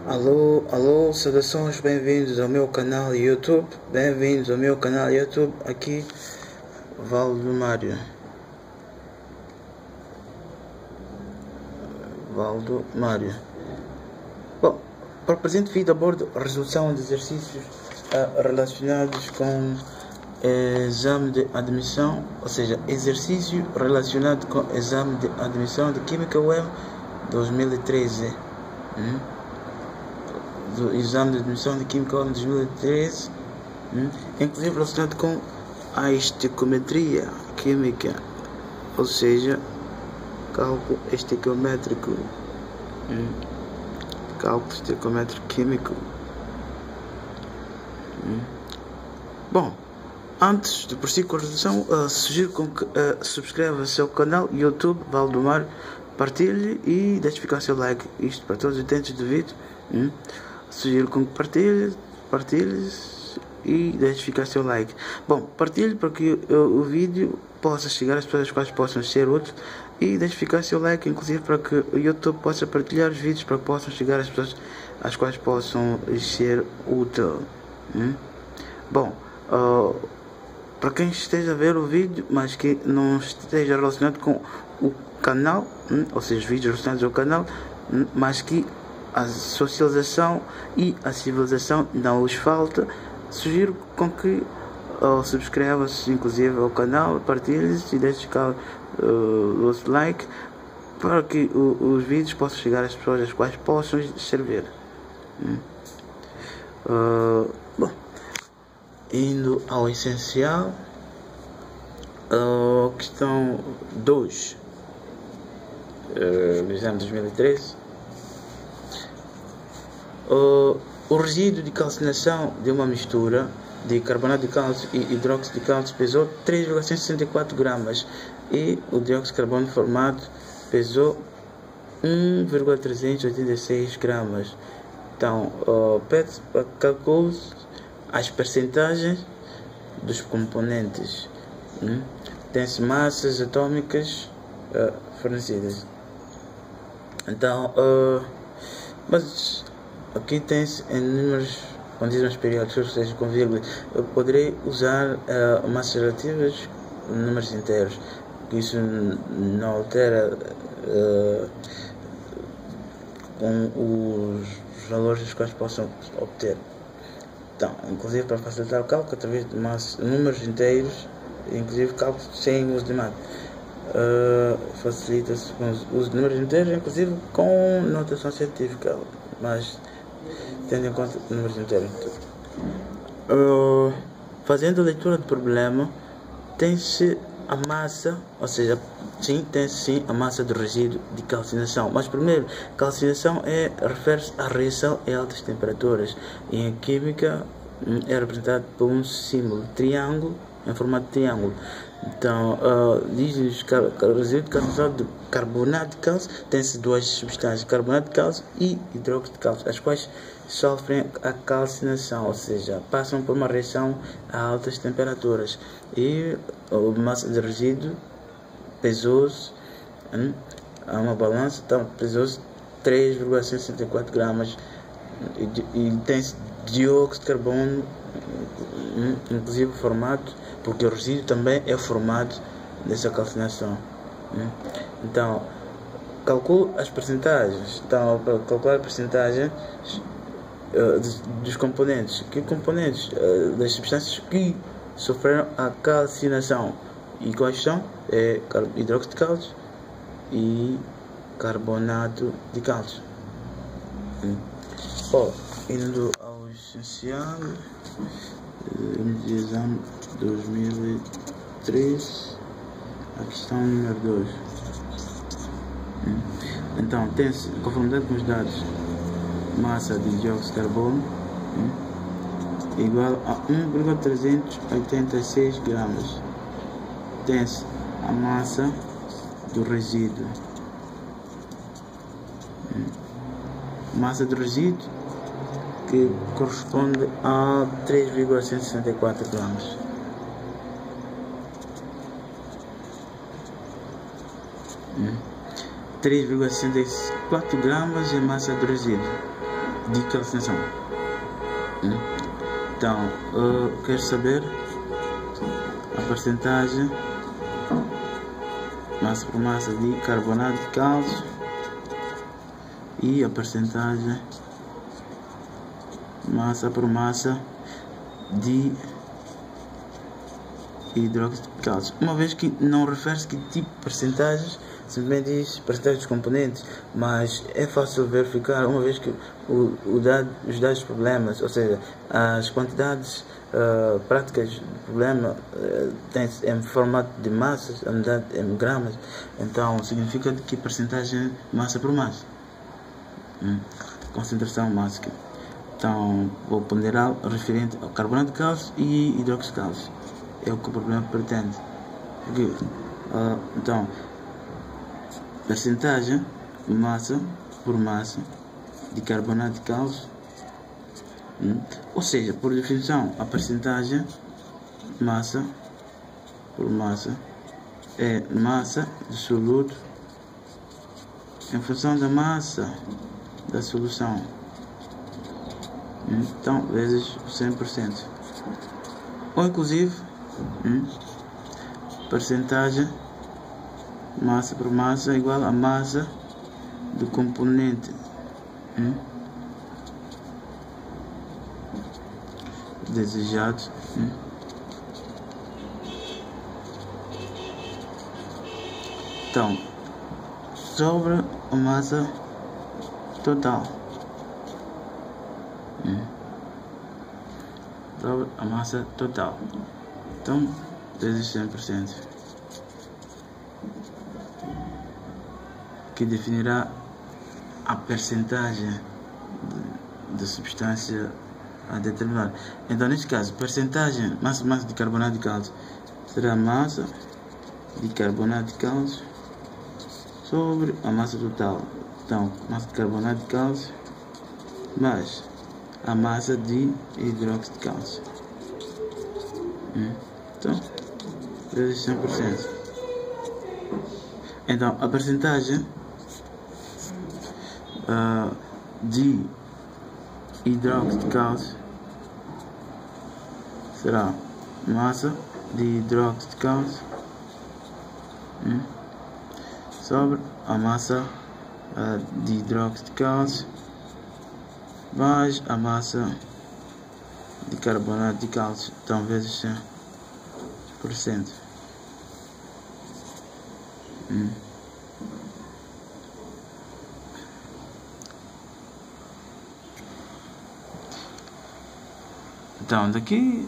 Alô, alô, saudações, bem-vindos ao meu canal YouTube. Bem-vindos ao meu canal YouTube. Aqui, Valdo Mário. Bom, para o presente vídeo abordo a resolução de exercícios relacionados com exame de admissão, ou seja, exercício relacionado com exame de admissão de Química UEM 2013. Do exame de admissão de Química UEM 2013, inclusive relacionado com a estequiometria química, ou seja, cálculo estequiométrico, cálculo estequiométrico químico. Bom, antes de prosseguir com a resolução, sugiro que subscreva o seu canal YouTube Valdo Mário, partilhe e deixe ficar o seu like. Isto para todos os utentes do vídeo. Sugiro que partilhe e deixe ficar o seu like. Bom, partilhe para que o vídeo possa chegar às pessoas às quais possam ser úteis, e deixe ficar o seu like, inclusive para que o YouTube possa partilhar os vídeos para que possam chegar às pessoas às quais possam ser úteis. Bom, para quem esteja a ver o vídeo, mas que não esteja relacionado com o canal, ou seja, vídeos relacionados ao canal, mas que a socialização e a civilização não os falta, sugiro com que subscreva-se inclusive ao canal, partilhe-se e deixe ficar o vosso like para que os vídeos possam chegar às pessoas às quais possam servir. Bom, indo ao essencial, questão 2 do exame de 2013. O resíduo de calcinação de uma mistura de carbonato de cálcio e hidróxido de cálcio pesou 3,164 gramas e o dióxido de carbono formado pesou 1,386 gramas. Então, calcule as percentagens dos componentes. Tem-se massas atômicas fornecidas. Então, mas aqui tem-se em números com dízimos periódicos, ou seja, com vírgula. Eu poderei usar massas relativas números inteiros, que isso não altera com os valores os quais possam obter. Então, inclusive para facilitar o cálculo através de números inteiros, inclusive cálculo sem uso de mate, facilita-se com o uso de números inteiros, inclusive com notação científica, mas tendo em conta números inteiros. Fazendo a leitura do problema, tem-se a massa, ou seja, tem-se a massa do resíduo de calcinação. Mas primeiro, calcinação refere-se à reação em altas temperaturas, e em química é representado por um símbolo triângulo em formato de triângulo. Então, diz-nos que o resíduo de calcinação de carbonato de cálcio tem-se duas substâncias, carbonato de cálcio e hidróxido de cálcio, as quais sofrem a calcinação, ou seja, passam por uma reação a altas temperaturas, e a massa de resíduo pesou-se a uma balança, então pesou-se 3,164 gramas, e tem-se dióxido de carbono inclusive formado, porque o resíduo também é formado dessa calcinação. Então, calcule as percentagens. Então, para calcular a percentagem dos componentes, das substâncias que sofreram a calcinação, e quais são? Hidróxido de cálcio e carbonato de cálcio. Indo ao essencial, exame 2013, a questão número 2. Então, tem-se, conformidade com os dados, massa de dióxido de carbono igual a 1,386 gramas. Tem-se a massa do resíduo. Massa do resíduo que corresponde a 3,164 gramas. Hum. 3,64 gramas é massa do resíduo. de calcinação. Então, quero saber a percentagem massa por massa de carbonato de cálcio e a percentagem massa por massa de hidróxido de cálcio. Uma vez que não refere-se que tipo de percentagens, simplesmente diz percentagem dos componentes, mas é fácil verificar, uma vez que os dados dos problemas, ou seja, as quantidades práticas do problema tem em formato de massas, a unidade em gramas, então significa que percentagem massa por massa, concentração máxima. Então vou ponderar referente ao carbonato de cálcio e hidróxido de cálcio, é o que o problema pretende. Então, percentagem massa por massa de carbonato de cálcio, ou seja, por definição, a percentagem massa por massa é massa do soluto em função da massa da solução, então vezes 100%, ou inclusive percentagem massa por massa é igual a massa do componente desejado então sobre a massa total, sobre a massa total, então vezes 100%, que definirá a percentagem da substância a determinar. Então, neste caso, percentagem massa de carbonato de cálcio será massa de carbonato de cálcio sobre a massa total. Então, massa de carbonato de cálcio mais a massa de hidróxido de cálcio. Então, vezes 100%. Então, a percentagem de hidróxido de cálcio será massa de hidróxido de cálcio sobre a massa de hidróxido de cálcio mais a massa de carbonato de cálcio, então vezes 100%. Então, daqui,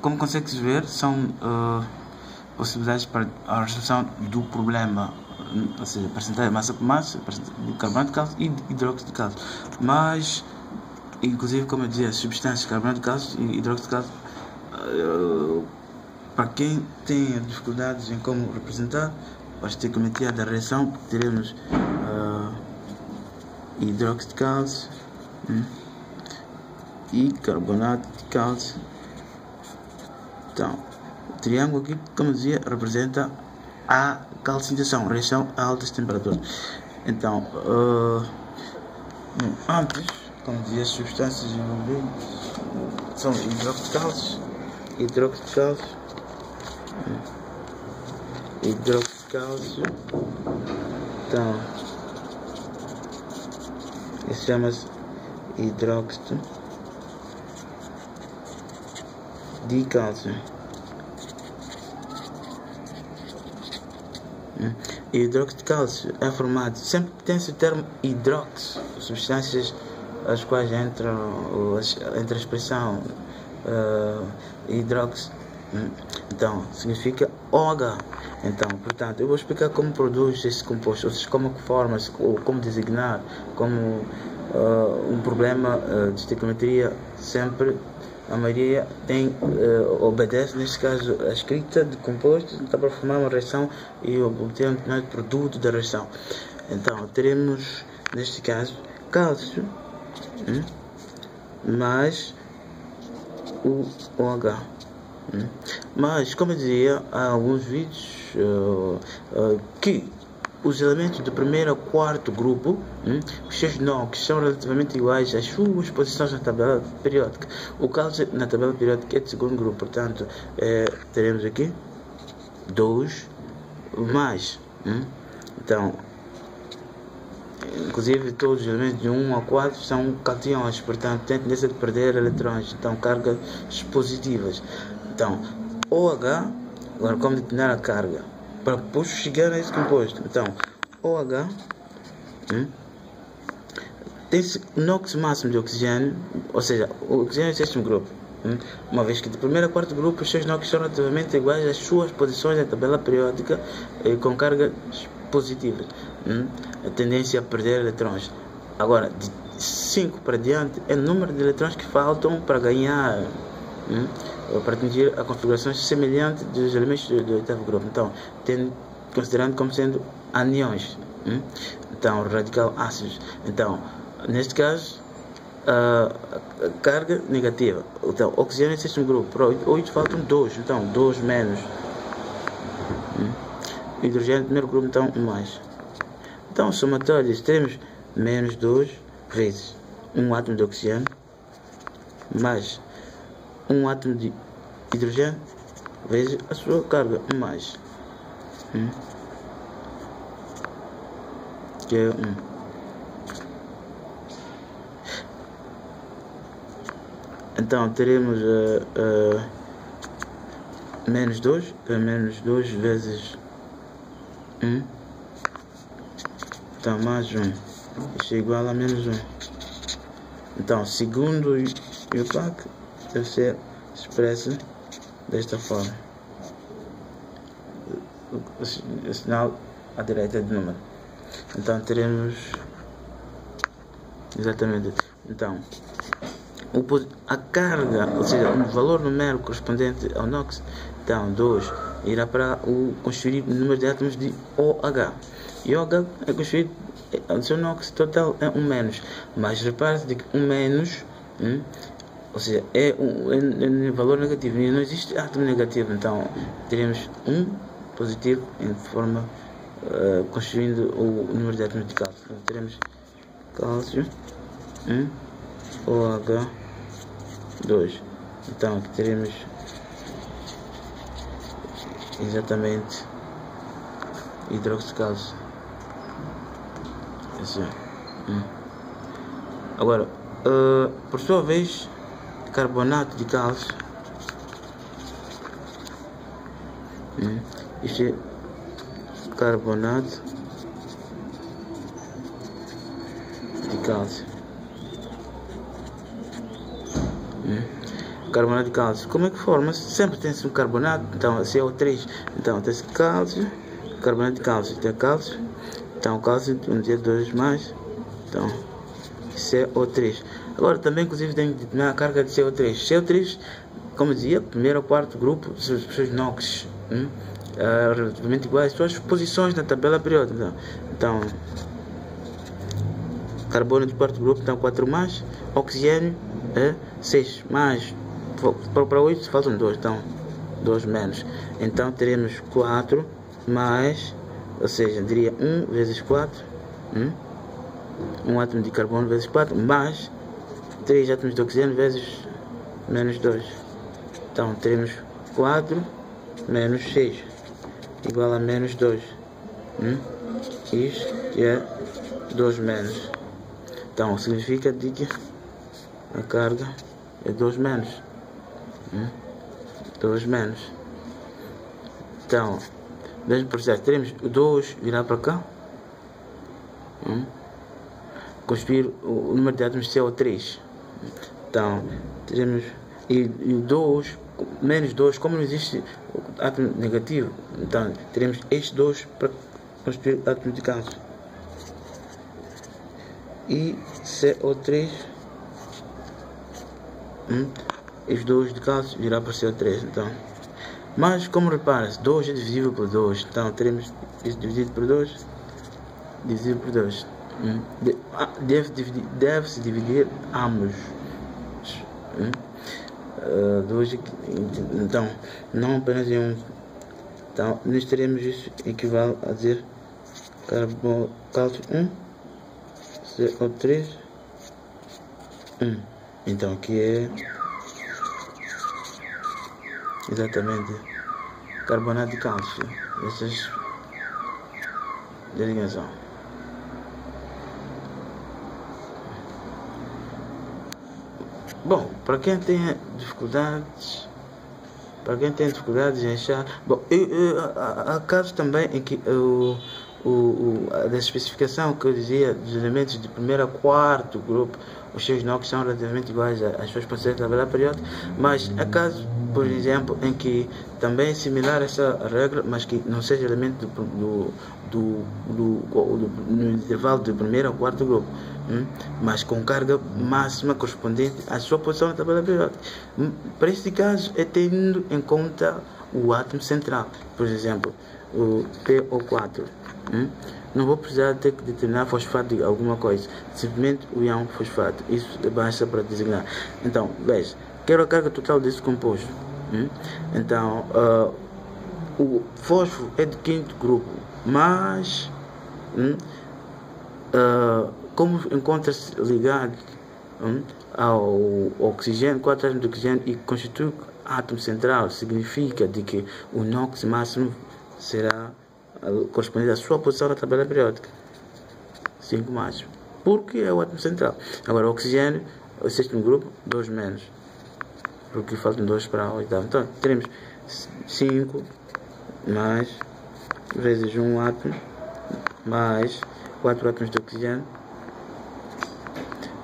como consegues ver, são possibilidades para a resolução do problema, ou seja, percentagem de massa por massa, de carbonato de cálcio e de hidróxido de cálcio. Mas, inclusive, como eu dizia, as substâncias de carbonato de cálcio e hidróxido de cálcio, para quem tem dificuldades em como representar, basta ter cometido da reação, teremos hidróxido de cálcio e carbonato de cálcio. Então, o triângulo aqui, como dizia, representa a calcinação, reação a altas temperaturas. Então, antes, como dizia, as substâncias envolvidas são hidróxido de cálcio, hidróxido de cálcio, hidróxido de cálcio. Então, isso chama-se hidróxido de cálcio. E hidróxido de cálcio é formado, sempre tem-se o termo hidróxido, substâncias as quais entram entre a expressão hidróxido, então significa OH. Então, portanto, eu vou explicar como produz esse composto, ou seja, como forma-se, ou como designar, como um problema de estequiometria sempre. A maioria obedece, neste caso, a escrita de composto, está para formar uma reação e obter um determinado produto da reação. Então, teremos, neste caso, cálcio mais o OH. Mas, como eu dizia, há alguns vídeos que os elementos do primeiro ao quarto grupo, os seus NOx são relativamente iguais às suas posições na tabela periódica. O cálcio na tabela periódica é do segundo grupo, portanto, teremos aqui 2 mais. Então, inclusive todos os elementos de 1 a 4 são cations, portanto tem tendência de perder eletrões, então cargas positivas. Então OH, agora como determinar a carga para depois chegar a esse composto? Então OH tem-se NOx máximo de oxigênio, ou seja, o oxigênio é o sexto grupo, uma vez que do primeiro a quarto grupo os seus NOx são relativamente iguais às suas posições na tabela periódica com cargas positivas. A tendência a perder eletrões. Agora, de 5 para diante é o número de eletrões que faltam para ganhar, para atingir a configuração semelhante dos elementos do oitavo grupo. Então, considerando como sendo aniões, então radical ácidos. Então, neste caso, a carga negativa. Então, oxigênio é o sexto grupo. Para 8 faltam 2, então 2 menos. Hidrogênio primeiro grupo, então 1 mais. Então, somatórios, temos menos 2 vezes um átomo de oxigênio mais um átomo de hidrogênio vezes a sua carga, 1 mais. Que é 1. Então, teremos menos 2, menos 2 vezes 1. Então, mais 1. Isto é igual a menos 1. Então, segundo o PAC deve ser expresso desta forma. O sinal à direita do número. Então, teremos exatamente. Então, a carga, ou seja, o valor numérico correspondente ao NOx, então 2 irá para o constituir o número de átomos de OH. E OH é constituído, o seu NOx total é 1 menos, mas repare-se que 1 menos, ou seja, é um valor negativo e não existe átomo negativo, então teremos 1 positivo em forma constituindo o número de átomos de cálcio. Então, teremos cálcio OH2. Então aqui teremos exatamente hidróxido de cálcio. Assim. Agora, por sua vez, carbonato de cálcio. Isto é carbonato de cálcio. Carbonato de cálcio, como é que forma-se? Sempre tem-se um carbonato, então CO3, então tem-se cálcio, carbonato de cálcio, tem cálcio, então cálcio, um dia 2 mais, então CO3. Agora também inclusive tem que determinar a carga de CO3. CO3, como dizia, primeiro ou quarto grupo, seus NOx, relativamente iguais às suas posições na tabela periódica. Então, carbono do quarto grupo, então 4 mais, oxigênio é 6 mais, para 8 faltam 2, então 2 menos. Então teremos 4 mais, ou seja, diria 1 vezes 4, um átomo de carbono vezes 4, mais 3 átomos de oxigênio vezes menos 2. Então teremos 4 menos 6 igual a menos 2. Isto é 2 menos. Então significa que a carga é 2 menos. 2 menos. Então, mesmo processo, teremos o 2 virar para cá. Constituir o número de átomos de CO3. Então, teremos e o 2 menos 2, como não existe átomo negativo, então teremos este 2 para constituir átomos de cálcio. E CO3, os 2 de cálcio virá para CO3, então. Mas como repara-se, 2 é divisível por 2, então teremos isso dividido por 2, divisível por 2. Deve-se dividir ambos. 2 aqui, então não apenas em um. Então nós teremos isso equivale a dizer cálcio 1, CO3 1. Então aqui é exatamente carbonato de cálcio. Essas designação. Bom, para quem tem dificuldades em achar, bom, há casos também em que da especificação que eu dizia dos elementos de primeiro a quarto grupo, os seus NOx são relativamente iguais às suas parcelas de tabela periódica, mas há casos, por exemplo, em que também é similar a essa regra, mas que não seja elemento no intervalo do primeiro ao quarto grupo, mas com carga máxima correspondente à sua posição na tabela periódica. Para este caso, é tendo em conta o átomo central, por exemplo, o PO4. Não vou precisar ter que determinar fosfato de alguma coisa, simplesmente o íon fosfato, isso basta para designar. Então, veja, quero a carga total desse composto. Então, o fósforo é de quinto grupo, mas como encontra-se ligado ao oxigênio, 4 átomos de oxigênio, e constitui átomo central, significa de que o NOx máximo será correspondente à sua posição na tabela periódica, 5 máximo, porque é o átomo central. Agora o oxigênio, o sexto grupo, 2 menos, porque faltam 2 para o oitavo. Então teremos 5 mais vezes 1 átomo mais 4 átomos de oxigênio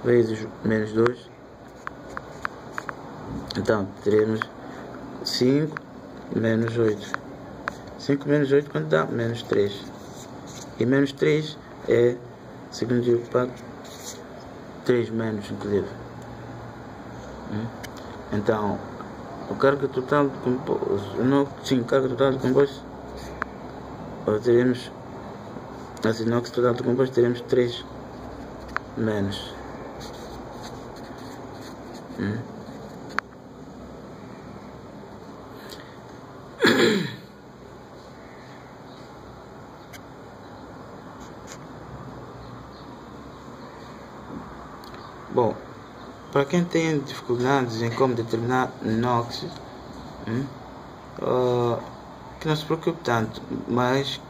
vezes menos 2. Então teremos 5 menos 8. 5 menos 8 quanto dá? Menos 3. E menos 3 é significado 3 menos, inclusive. Então, a carga total de composto, carga total de composto, teremos, assim, NOx total de composto, teremos 3 menos. Bom, para quem tem dificuldades em como determinar NOx, que não se preocupe tanto, mas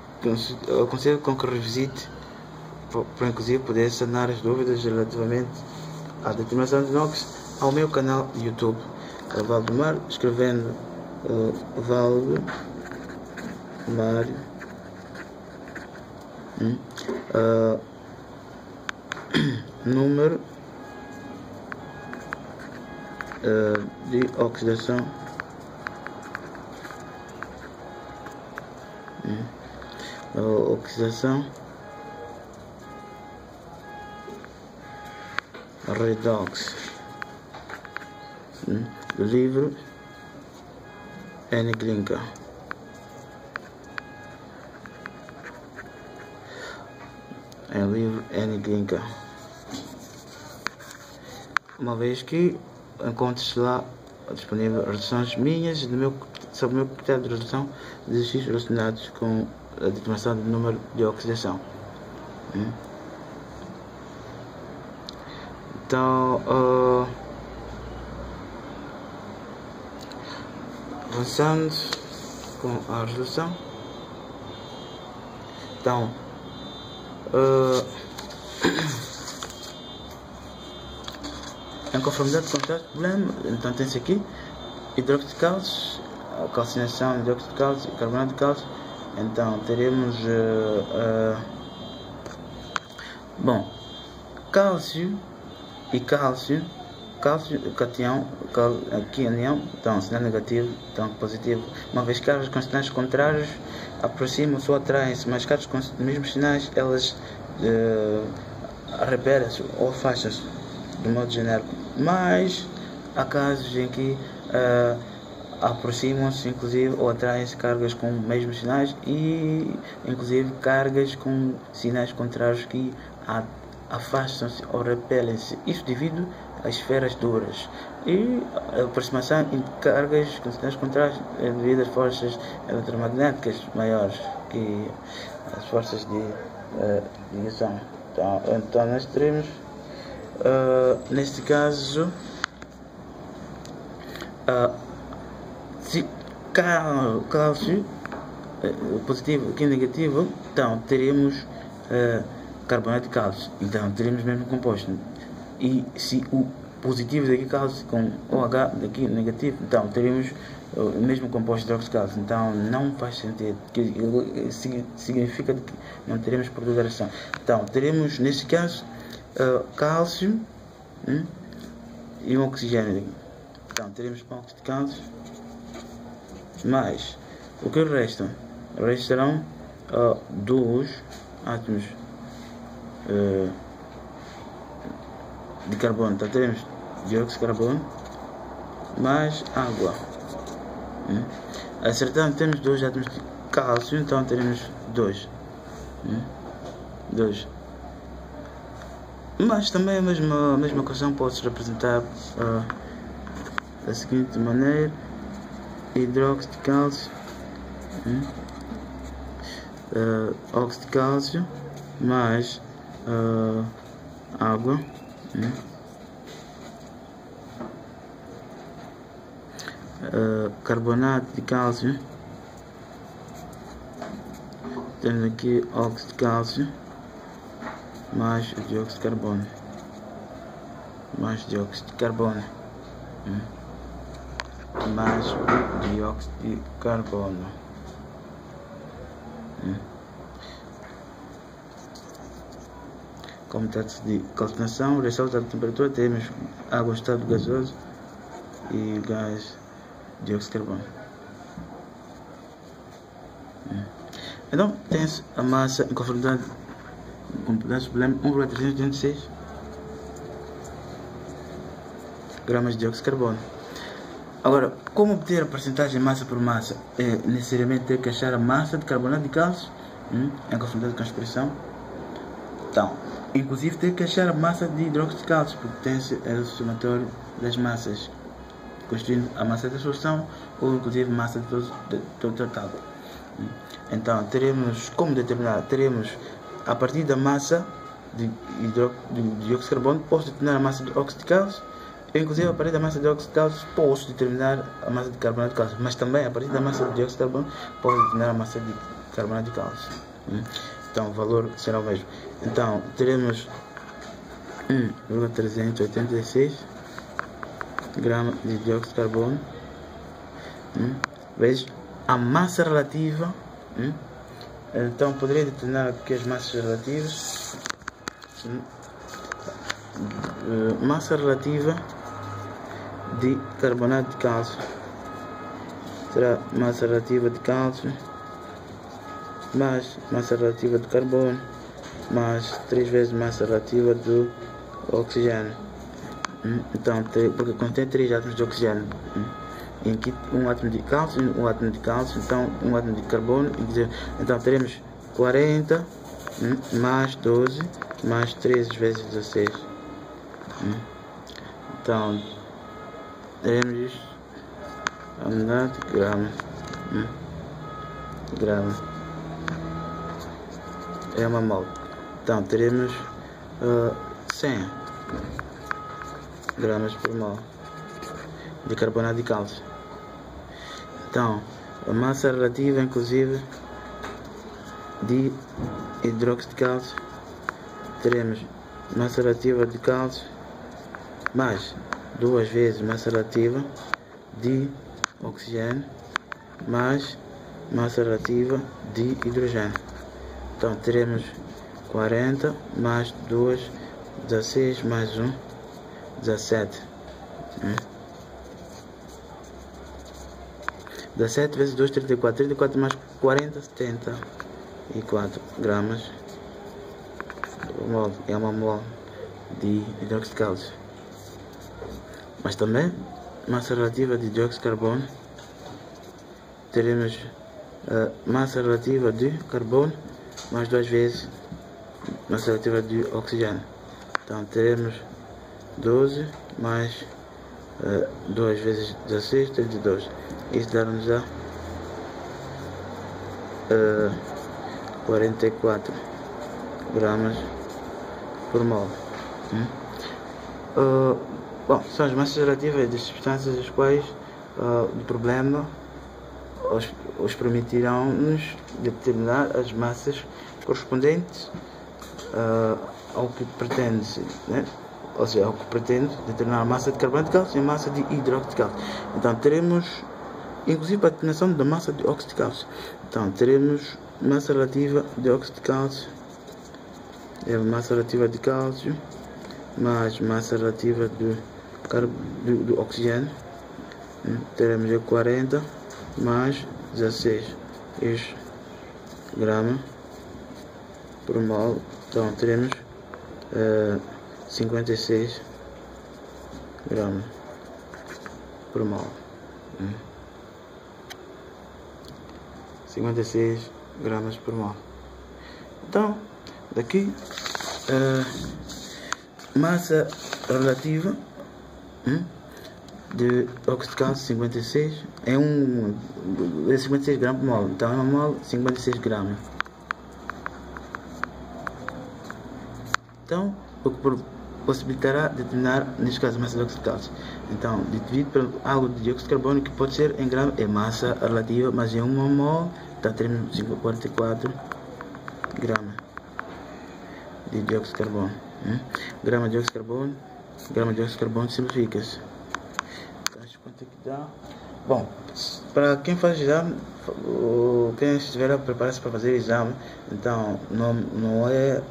eu aconselho com que revisite para inclusive poder sanar as dúvidas relativamente à determinação de NOx ao meu canal de YouTube, Valdemar, escrevendo Valdemar número de oxidação redox do livro N. Glinka. É o livro N. Glinka. Uma vez que encontre-se lá disponível reduções minhas sobre o meu critério de resolução de exercícios relacionados com a determinação do número de oxidação. Então, avançando com a resolução. Então, em conformidade com o problema, então tem-se aqui hidróxido de cálcio, calcinação de hidróxido de cálcio e carbonato de cálcio. Então teremos bom, cálcio e cálcio, catião, aqui anião, então sinal negativo, então positivo. Uma vez que cargas com sinais contrários aproximam-se ou atraem-se, mas cargas com os mesmos sinais, elas repelem-se ou afastam-se de modo genérico. Mas há casos em que aproximam-se inclusive ou atraem-se cargas com os mesmos sinais e inclusive cargas com sinais contrários que afastam-se ou repelem-se, isso devido às esferas duras, e a aproximação de cargas com sinais contrários devido às forças eletromagnéticas maiores que as forças de ligação. Então nós teremos, neste caso, se cálcio positivo aqui negativo, então teremos carbonato de cálcio, então teremos o mesmo composto. E se o positivo daqui cálcio com OH daqui negativo, então teremos o mesmo composto de hidróxido de cálcio, então não faz sentido, significa que não teremos produto de reação. Então teremos neste caso cálcio e um oxigênio. Então teremos óxido de cálcio mais o que resta? Restarão dois átomos de carbono. Então teremos dióxido de carbono mais água. Acertando, temos dois átomos de cálcio, então teremos dois. Mas também a mesma equação pode-se representar da seguinte maneira: hidróxido de cálcio, óxido de cálcio mais água, carbonato de cálcio, temos aqui óxido de cálcio mais o dióxido de carbono, mais dióxido de carbono, mais o dióxido de carbono. Como trata-se de calcinação, ressalta a temperatura, temos água em estado gasoso e gás dióxido de carbono. Então tem-se a massa em conformidade com o problema 1,386 gramas de dióxido de carbono. Agora, como obter a porcentagem massa por massa? É necessariamente ter que achar a massa de carbonato de cálcio em conformidade com a expressão. Então, inclusive ter que achar a massa de hidróxido de cálcio, porque tem-se o somatório das massas, constituindo a massa da solução ou inclusive massa de todo total. Então teremos, como determinar? Teremos a partir da massa de dióxido de carbono, posso determinar a massa de óxido de cálcio. Inclusive a partir da massa de óxido de cálcio posso determinar a massa de carbonato de cálcio, mas também a partir da massa de dióxido de carbono posso determinar a massa de carbonato de cálcio. Então o valor será o mesmo. Então teremos 1,386 gramas de dióxido de carbono vezes a massa relativa. Então poderia determinar aqui as massas relativas. Massa relativa de carbonato de cálcio será massa relativa de cálcio mais massa relativa de carbono mais 3 vezes massa relativa do oxigênio. Então, porque contém 3 átomos de oxigênio, e aqui um átomo de cálcio, então um átomo de carbono, então teremos 40 mais 12 mais 13 vezes 16. Então teremos isto a unidade de grama, é uma mol. Então teremos 100 gramas por mol de carbonato de cálcio. Então a massa relativa inclusive de hidróxido de cálcio, teremos massa relativa de cálcio mais 2 vezes massa relativa de oxigênio mais massa relativa de hidrogênio. Então teremos 40 mais 2, 16 mais 1, 17. 17 vezes 2, 34. 34 mais 40, 74 gramas. É uma mol de hidróxido de cálcio. Mas também massa relativa de dióxido de carbono, teremos a massa relativa de carbono mais 2 vezes massa relativa de oxigênio. Então teremos 12 mais 2 vezes 16, 32. Isso dá-nos a 44 gramas por mol. Bom, são as massas relativas das substâncias as quais o problema os permitirão-nos determinar as massas correspondentes ao que pretende, né? Ou seja, ao que pretende determinar a massa de carbonato de cálcio e a massa de hidróxido de cálcio. Então teremos inclusive a determinação da massa de óxido de cálcio. Então teremos massa relativa de óxido de cálcio, massa relativa de cálcio mais massa relativa do oxigênio, teremos 40 mais 16 gramas por mol. Então teremos 56 gramas por mol. 56 gramas por mol. Então daqui massa relativa de óxido de cálcio 56 é 56 gramas por mol. Então é uma mol 56 gramas. Então o que possibilitará determinar, neste caso, a massa de óxido de cálcio. Então, dividido por algo de dióxido de carbono, que pode ser em gramas, é massa relativa, mas em uma mol, então teremos 44 gramas de dióxido de carbono. Grama de dióxido de carbono simplifica-se. Quanto é que dá? Bom, para quem faz exame, quem estiver a preparar-se para fazer exame, então não é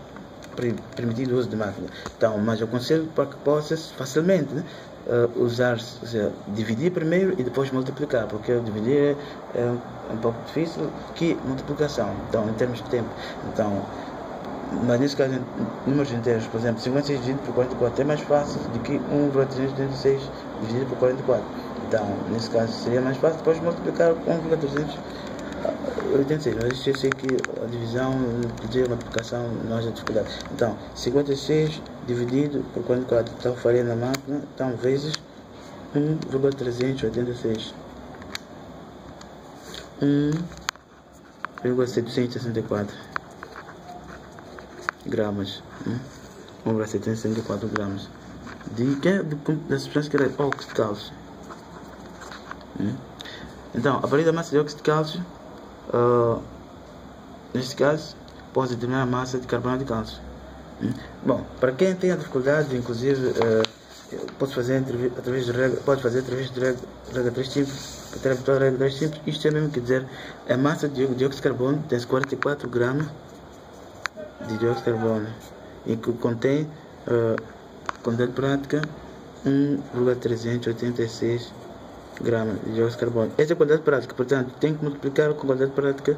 permitido o uso de máquina. Então, mas eu aconselho para que possas facilmente, né, usar, ou seja, dividir primeiro e depois multiplicar, porque dividir é um pouco difícil que multiplicação. Então, em termos de tempo, então, mas nesse caso, números inteiros, por exemplo, 56 dividido por 44 é mais fácil do que 1,386 dividido por 44. Então, nesse caso, seria mais fácil depois multiplicar 1,386. Mas eu sei que a divisão, a multiplicação, não há dificuldade. Então, 56 dividido por 44, então faria na máquina, então vezes 1,386. 1,764 gramas. 1,764 gramas da substância que era óxido de cálcio. Então, a partir da massa de óxido de cálcio, neste caso, pode determinar a massa de carbonato de cálcio. Bom, para quem tem a dificuldade, inclusive, pode fazer através de regra 3 simples, até a regra 3 simples. Isto é mesmo que dizer, a massa de dióxido de carbono tem 44 gramas de dióxido de carbono e que contém quantidade prática 1,386 gramas de dióxido de carbono. Essa é a quantidade prática, portanto tem que multiplicar com a quantidade prática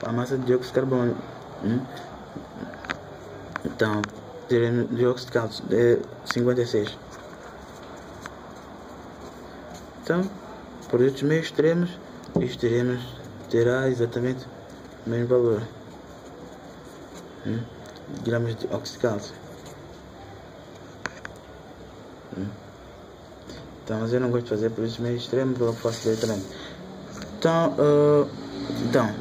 a massa de dióxido de carbono. Então teremos dióxido de cálcio de 56. Então por estes meios extremos isto terá exatamente o mesmo valor, gramas de óxido de cálcio. Então, mas eu não gosto de fazer por esses meios extremos, eu faço diretamente. Então,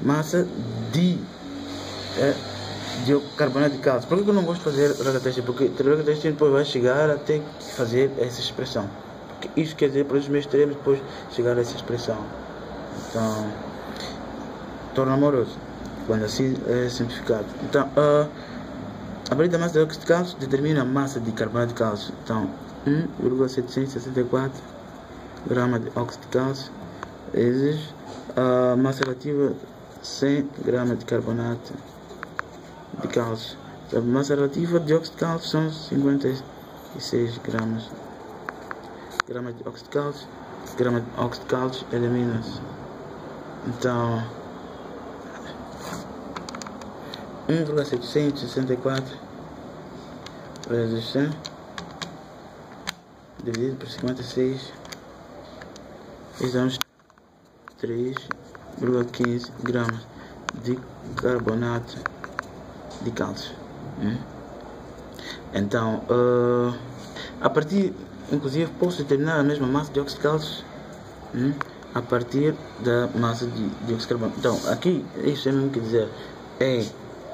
massa de carbonato de cálcio. Por que eu não gosto de fazer regra 3? Porque o regra 3 depois vai chegar a ter que fazer essa expressão. Porque isso quer dizer por esses meios extremos depois chegar a essa expressão. Então, torna amoroso quando assim é simplificado. Então, a partir da massa de óxido de cálcio determina a massa de carbonato de cálcio. Então, 1,764 gramas de óxido de cálcio vezes a massa relativa 100 gramas de carbonato de cálcio. A massa relativa de óxido de cálcio são 56 gramas. Gramas de óxido de cálcio, grama de óxido de cálcio elimina-se. Então 1,764 vezes 100 dividido por 56, damos 3,15 gramas de carbonato de cálcio. Então, a partir, inclusive, posso determinar a mesma massa de óxido de cálcio a partir da massa de dióxido de carbono. Então, aqui, isso é mesmo que dizer, é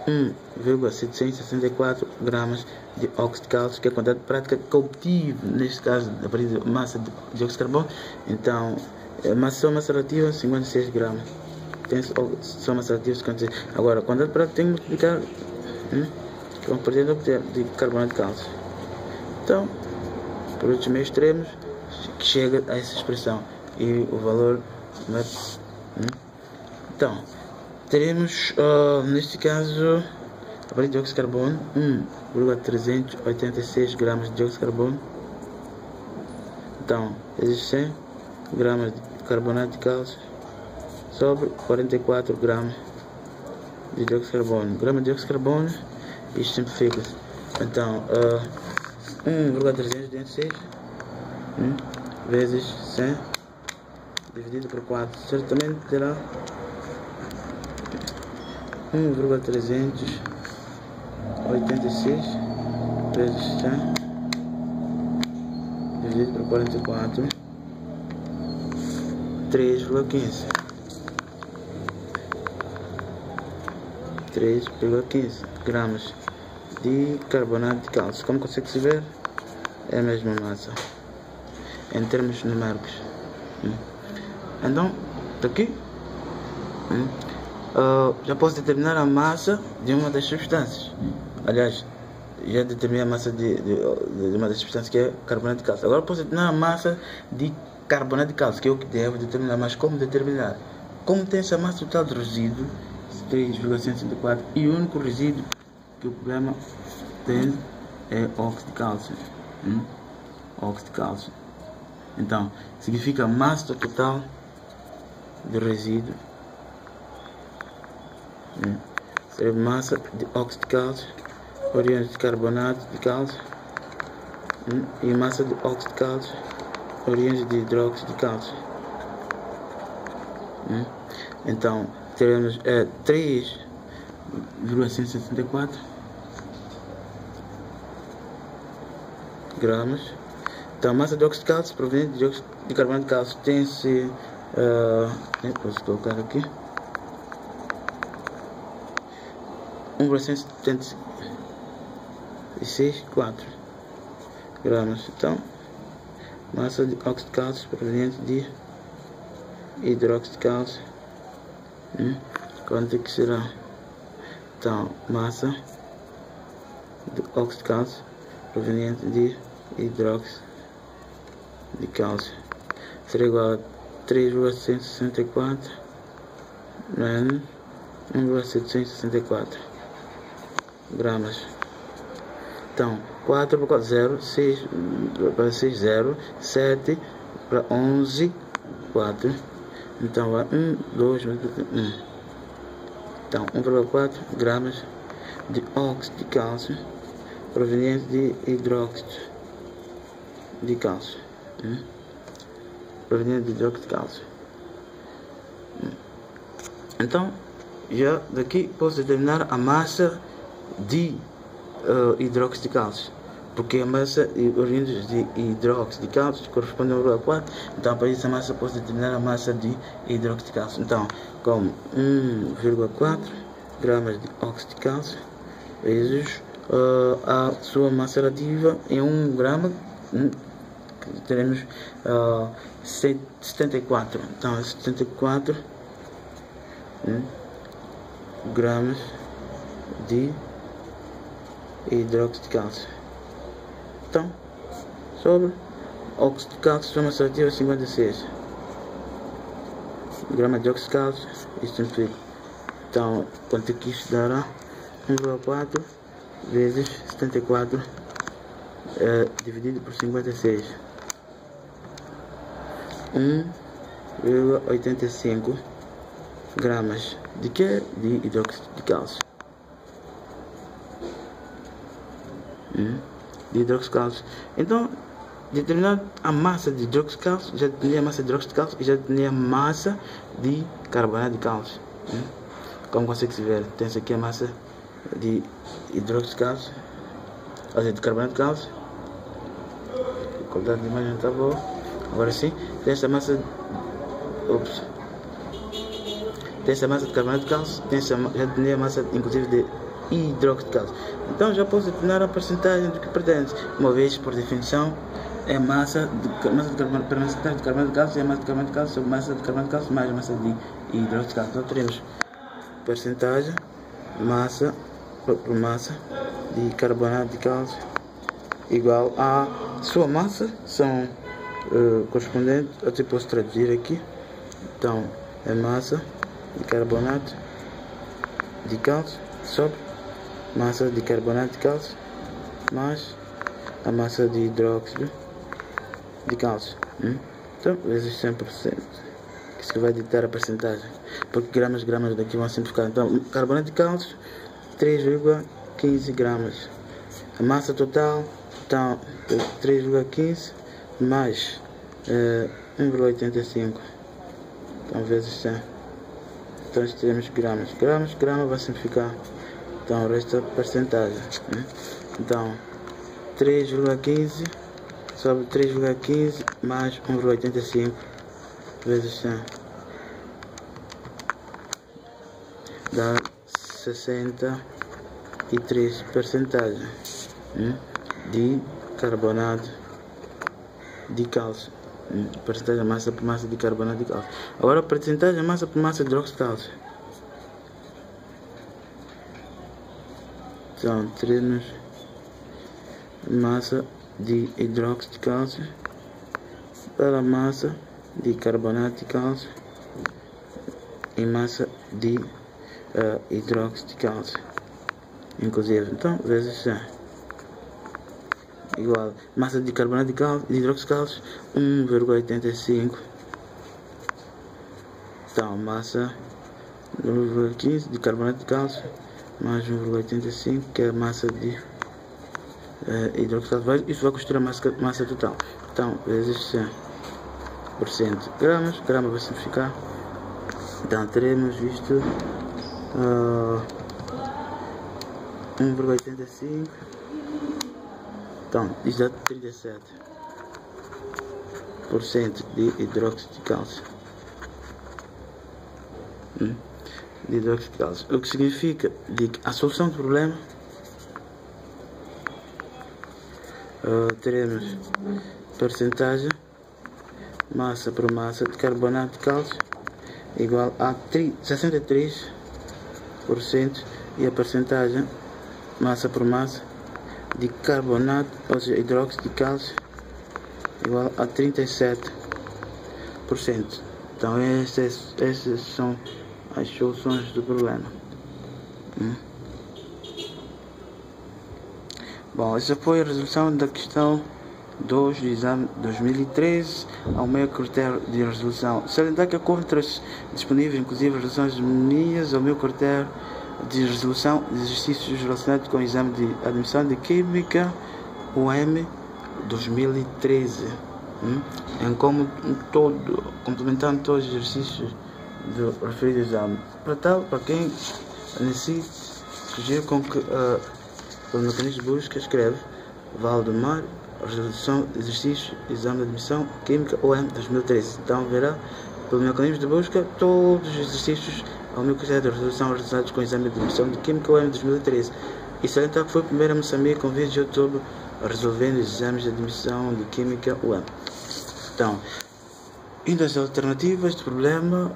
1,764 gramas de óxido de cálcio, que é a quantidade prática que obtive, neste caso, a partir da massa de dióxido de carbono. Então, só massa relativa, 56 gramas. Tem só massa relativa, 56. Agora, a quantidade prática tem que multiplicar com a partir de carbonato de cálcio. Então, por outros meios extremos, chega a essa expressão. E o valor... Então, teremos, neste caso, a partir de dióxido de carbono, 1,386 gramas de dióxido de carbono. Então, existem 100 gramas de carbonato de cálcio sobre 44 gramas de dióxido de carbono. Grama de dióxido de carbono, isto simplifica-se. Então, 1,386 vezes 100 dividido por 4, certamente terá 1,386 vezes 100 dividido por 44, 3,15 gramas de carbonato de cálcio. Como consegue-se ver, é a mesma massa em termos numéricos. Então, daqui já posso determinar a massa de uma das substâncias. Aliás, já determinei a massa de uma das substâncias, que é carbonato de cálcio. Agora posso determinar a massa de carbonato de cálcio, que é o que devo determinar. Mas como determinar? Como tem essa massa total de resíduo, 3,164, e o único resíduo que o problema tem é óxido de cálcio. Óxido de cálcio. Então, significa a massa total de resíduo seria massa de óxido de cálcio oriente de carbonato de cálcio e massa de óxido de cálcio oriente de hidróxido de cálcio. Então teremos 3,164 gramas. Então, a massa de óxido de cálcio proveniente de dióxido de carbonato de cálcio tem-se, posso colocar aqui, 1,764 gramas. Então, massa de óxido de cálcio proveniente de hidróxido de cálcio, quanto é que será? Então, massa de óxido de cálcio proveniente de hidróxido de cálcio será igual a 3,164 menos 1,764 gramas. Então 4 por 4, 0, 6 para 6, 0, 7 para 11, 4. Então vai 1, 2, 1. Então 1,4 gramas de óxido de cálcio proveniente de hidróxido de cálcio. Proveniente de hidróxido de cálcio. Então, já daqui posso determinar a massa de hidróxido de cálcio, porque a massa oriente de hidróxido de cálcio corresponde a 1,4. Então, para essa massa posso determinar a massa de hidróxido de cálcio. Então, como 1,4 gramas de óxido de cálcio vezes a sua massa relativa em 1 grama, teremos 74. Então 74 gramas de hidróxido de cálcio. Então, sobre óxido de cálcio, sua massa relativa 56 gramas de óxido de cálcio. Isto implica. Então, quanto é que isto dará? 1,4 vezes 74 dividido por 56, 1,85 gramas de que? De hidróxido de cálcio. De hidróxido de cálcio. Então, determinar a massa de hidróxido de cálcio, já determinei a massa de hidróxido de cálcio e já determinei a massa de carbonato de cálcio. Como consegue se ver, tem aqui a massa de hidróxido de cálcio, ou seja, de carbonato de cálcio. A qualidade de imagem está boa. Agora sim, tem essa massa. Tem essa massa de carbonato de cálcio, tem essa, já determinei a massa inclusive de e hidróxido de cálcio. Então já posso determinar a porcentagem do que pretende, uma vez por definição é massa de carbonato de cálcio, é massa de carbonato de cálcio sobre massa de carbonato de cálcio mais massa de hidróxido de cálcio. Então teremos porcentagem massa por massa de carbonato de cálcio igual a sua massa, são correspondentes, eu até posso traduzir aqui. Então é massa de carbonato de cálcio sobre massa de carbonato de cálcio mais a massa de hidróxido de cálcio. Então vezes 100%, isso que vai ditar a percentagem, porque gramas daqui vão simplificar. Então carbonato de cálcio 3,15 gramas, a massa total então 3,15 mais 1,85, então vezes 100. Então teremos gramas vai simplificar, então resta percentagem. Então 3,15 sobre 3,15 mais 1,85 vezes 100 dá 63 percentagem de carbonato de cálcio. Percentagem massa por massa de carbonato de cálcio. Agora a percentagem massa por massa de hidróxido de cálcio. Então teremos massa de hidróxido de cálcio para massa de carbonato de cálcio e massa de hidróxido de cálcio inclusive. Então vezes 100 igual massa de carbonato de cálcio, de hidróxido de cálcio 1,85. Então massa 1,15 de carbonato de cálcio mais 1,85 que é a massa de hidróxido de cálcio. Isso vai construir a massa total. Então vezes 100%. Gramas vai simplificar. Então teremos visto 1,85. Então, isso dá 37% de hidróxido de cálcio. De hidróxido de cálcio. O que significa que a solução do problema teremos percentagem massa por massa de carbonato de cálcio igual a 63% e a percentagem massa por massa de carbonato, ou seja, hidróxido de cálcio igual a 37%. Então essas são as soluções do problema. Bom, essa foi a resolução da questão 2 do exame 2013 ao meu critério de resolução. Salientar que há contras disponíveis, inclusive resoluções minhas ao meu critério de resolução de exercícios relacionados com o exame de admissão de Química UEM 2013, em como todo, complementando todos os exercícios do referido exame. Para quem necessite, sugiro com que pelo mecanismo de busca escreve Valdemar resolução de exercícios exame de admissão Química UEM 2013. Então verá pelo mecanismo de busca todos os exercícios ao meu critério de resolução realizados com o exame de admissão de Química UEM 2013. E salientar que foi o primeiro a Moçambique com vídeo de YouTube resolvendo os exames de admissão de Química UEM. Então, indo às alternativas do problema,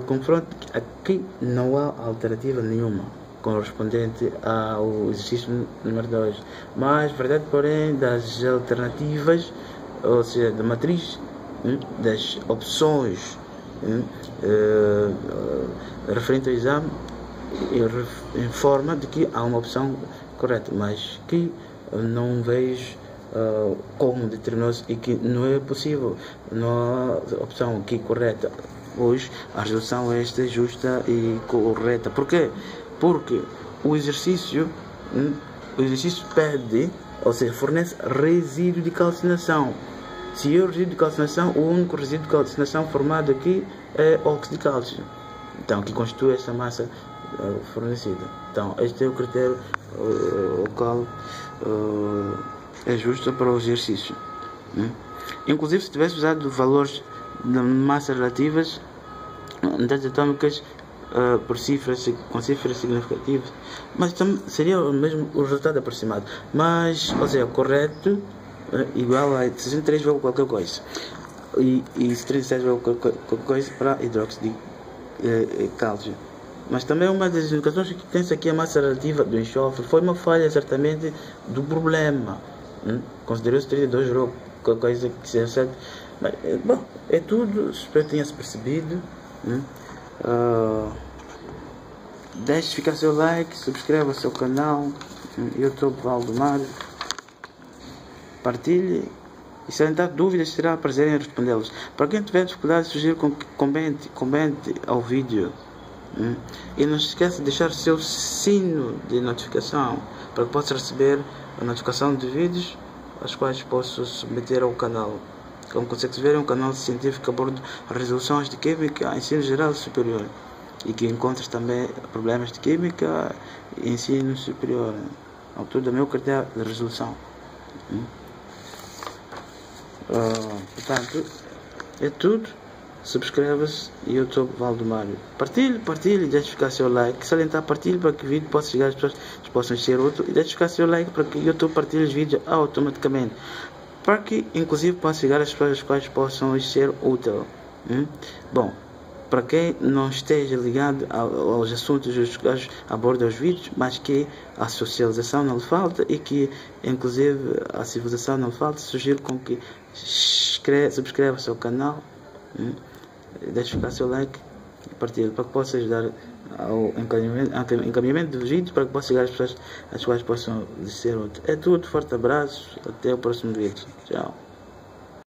confronto aqui não há alternativa nenhuma correspondente ao exercício número 2, mas verdade porém das alternativas, ou seja, da matriz das opções referente ao exame, informa de que há uma opção correta, mas que não vejo como determinou-se e que não é possível, não há opção aqui correta. Hoje a resolução é esta justa e correta. Por quê? Porque o exercício pede, ou seja, fornece resíduo de calcinação. Se é o resíduo de calcinação, o único resíduo de calcinação formado aqui é óxido de cálcio, então que constitui esta massa fornecida. Então este é o critério o qual é justo para o exercício. Inclusive se tivesse usado valores de massa relativas, unidades atômicas por cifras, com cifras significativas, mas seria o mesmo o resultado aproximado, mas, ou seja, correto, igual a 63, qualquer coisa, e 37, qualquer coisa para hidróxido de cálcio. Mas também uma das indicações que tem aqui a massa relativa do enxofre foi uma falha certamente do problema. Considerou-se 32, qualquer coisa que seja certo. Mas, bom, é tudo, espero que tenha-se percebido. Deixe ficar seu like, subscreva o seu canal, YouTube Valdomar, partilhe e se alentar dúvidas será prazer em respondê-los. Para quem tiver dificuldade, sugiro que comente ao vídeo. E não se esqueça de deixar seu sino de notificação para que possa receber a notificação de vídeos aos quais posso submeter ao canal. Como consegue ver, é um canal científico que aborda resoluções de química, ensino geral superior, e que encontra também problemas de química e ensino superior, ao todo do meu critério de resolução. Portanto, é tudo. Subscreva-se e YouTube Valdomar. Partilhe e deixe ficar seu like. Salientar, partilhe para que o vídeo possa chegar às pessoas que possam ser úteis. E deixe ficar seu like para que o YouTube partilhe os vídeos automaticamente. Para que inclusive possa chegar às pessoas quais possam ser úteis. Bom, para quem não esteja ligado aos assuntos os quais aborda os vídeos, mas que a socialização não lhe falta e que inclusive a civilização não lhe falta, sugiro com que subscreva o seu canal. Deixe ficar seu like e partilhe para que possa ajudar ao encaminhamento dos vídeos, para que possa chegar às pessoas às quais possam ser úteis. É tudo, forte abraço, até o próximo vídeo. Tchau.